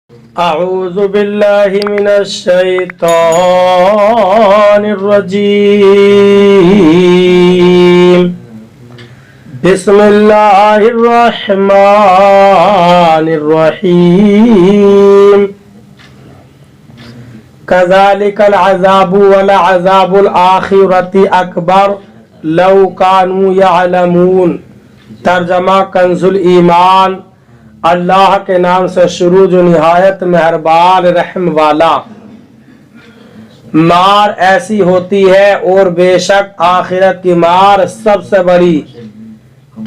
أعوذ بالله من الشيطان الرجيم. بسم الله الرحمن الرحيم. كذلك العذاب ولعذاب الآخرة أكبر لو كانوا يعلمون. ترجمہ کنزُ ایمان. اللہ کے نام سے شروع جو نہایت مہربان رحم والا. مار ایسی ہوتی ہے اور بے شک آخرت کی مار سب سے بڑی.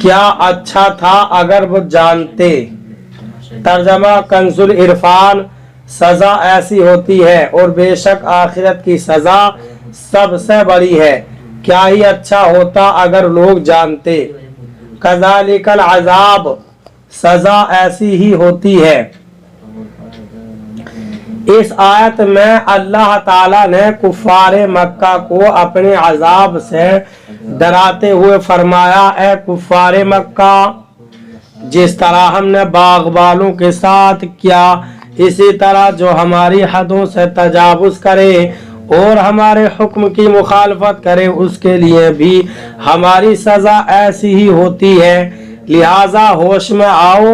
کیا اچھا تھا اگر وہ جانتے. ترجمہ کنزُ العرفان. سزا ایسی ہوتی ہے اور بے شک آخرت کی سزا سب سے بڑی ہے. کیا ہی اچھا ہوتا اگر لوگ جانتے. کذالک العذاب. سزا ایسی ہی ہوتی ہے. اس آیت میں اللہ تعالیٰ نے کفار مکہ کو اپنے عذاب سے ڈراتے ہوئے فرمایا، اے کفار مکہ، جس طرح ہم نے باغبانوں کے ساتھ کیا، اسی طرح جو ہماری حدوں سے تجاوز کرے اور ہمارے حکم کی مخالفت کرے اس کے لیے بھی ہماری سزا ایسی ہی ہوتی ہے. لہذا ہوش میں آؤ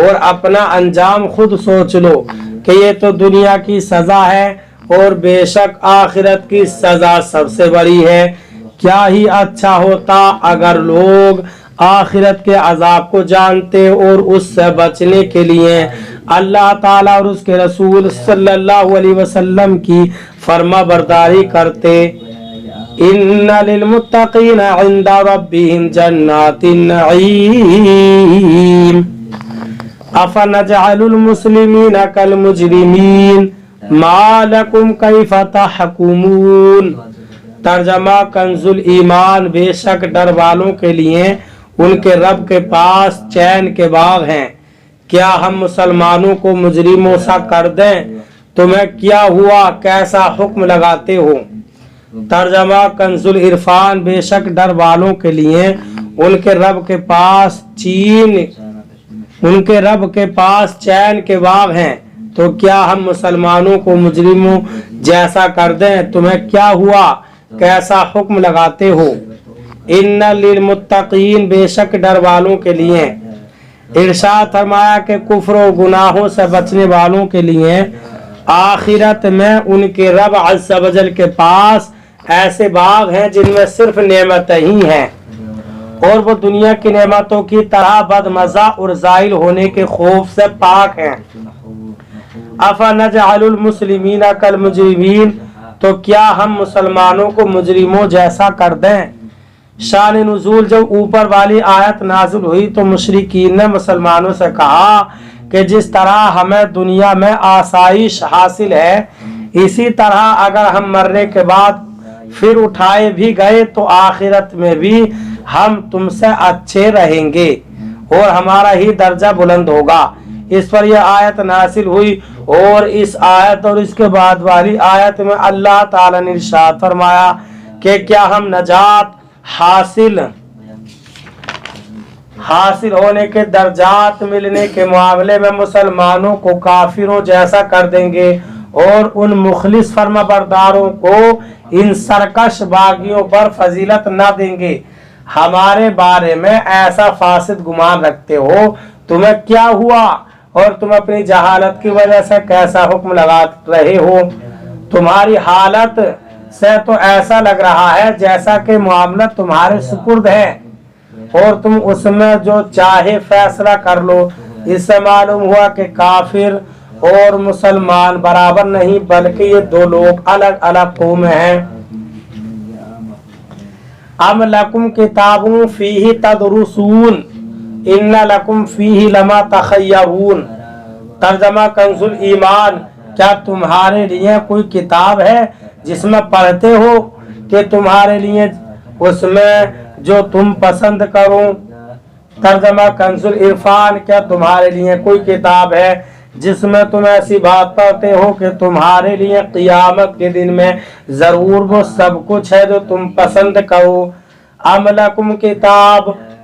اور اپنا انجام خود سوچ لو کہ یہ تو دنیا کی سزا ہے اور بے شک آخرت کی سزا سب سے بڑی ہے. کیا ہی اچھا ہوتا اگر لوگ آخرت کے عذاب کو جانتے اور اس سے بچنے کے لیے اللہ تعالیٰ اور اس کے رسول صلی اللہ علیہ وسلم کی فرما برداری کرتے. ان للمتقین عند ربهم جنات النعیم افنجعل المسلمین کالمجرمین ما لکم کیف تحکمون. ترجمہ کنزُ ایمان. بے شک ڈر والوں کے لیے ان کے رب کے پاس چین کے باغ ہیں. کیا ہم مسلمانوں کو مجرموں سا کر دیں؟ تمہیں کیا ہوا، کیسا حکم لگاتے ہو. ترجمہ کنزُ العرفان. بے شک ڈر والوں کے لیے ان کے رب کے پاس چین کے باغ ہیں. تو کیا ہم مسلمانوں کو مجرموں جیسا کر دیں؟ تمہیں کیا ہوا، کیسا حکم لگاتے ہو. ان للمتقین. بے شک ڈر والوں کے لیے. ارشاد فرمایا کہ کفر و گناہوں سے بچنے والوں کے لیے آخرت میں ان کے رب عز و جل کے پاس ایسے باغ ہیں جن میں صرف نعمتیں ہی ہیں اور وہ دنیا کی نعمتوں کی طرح بد مزہ اور زائل ہونے کے خوف سے پاک ہیں. افنجعل المسلمین کالمجرمین. تو کیا ہم مسلمانوں کو مجرموں جیسا کر دیں. شان نزول. جب اوپر والی آیت نازل ہوئی تو مشرکین نے مسلمانوں سے کہا کہ جس طرح ہمیں دنیا میں آسائش حاصل ہے اسی طرح اگر ہم مرنے کے بعد پھر اٹھائے بھی گئے تو آخرت میں بھی ہم تم سے اچھے رہیں گے اور ہمارا ہی درجہ بلند ہوگا. اس پر یہ آیت نازل ہوئی اور اس آیت اور اس کے بعد والی آیت میں اللہ تعالی نے ارشاد فرمایا کہ کیا ہم نجات حاصل ہونے کے درجات ملنے کے معاملے میں مسلمانوں کو کافروں جیسا کر دیں گے اور ان مخلص فرما برداروں کو ان سرکش باغیوں پر فضیلت نہ دیں گے. ہمارے بارے میں ایسا فاسد گمان رکھتے ہو. تمہیں کیا ہوا اور تم اپنی جہالت کی وجہ سے کیسا حکم لگا رہے ہو. تمہاری حالت سے تو ایسا لگ رہا ہے جیسا کہ معاملہ تمہارے سپرد ہے اور تم اس میں جو چاہے فیصلہ کر لو. اس سے معلوم ہوا کہ کافر اور مسلمان برابر نہیں بلکہ یہ دو لوگ الگ الگ قوم ہیں. ام لکم کتاب فیہ تدرسون ان لکم فیہ لما تخیرون. ترجمہ کنزُ ایمان. کیا تمہارے لیے کوئی کتاب ہے جس میں پڑھتے ہو کہ تمہارے لیے اس میں جو تم پسند کرو. ترجمہ کنزُ عرفان. کیا تمہارے لیے کوئی کتاب ہے جس میں تم ایسی بات پڑھتے ہو کہ تمہارے لیے قیامت کے دن میں ضرور وہ سب کچھ ہے جو تم پسند کرو. ام لکم کتاب.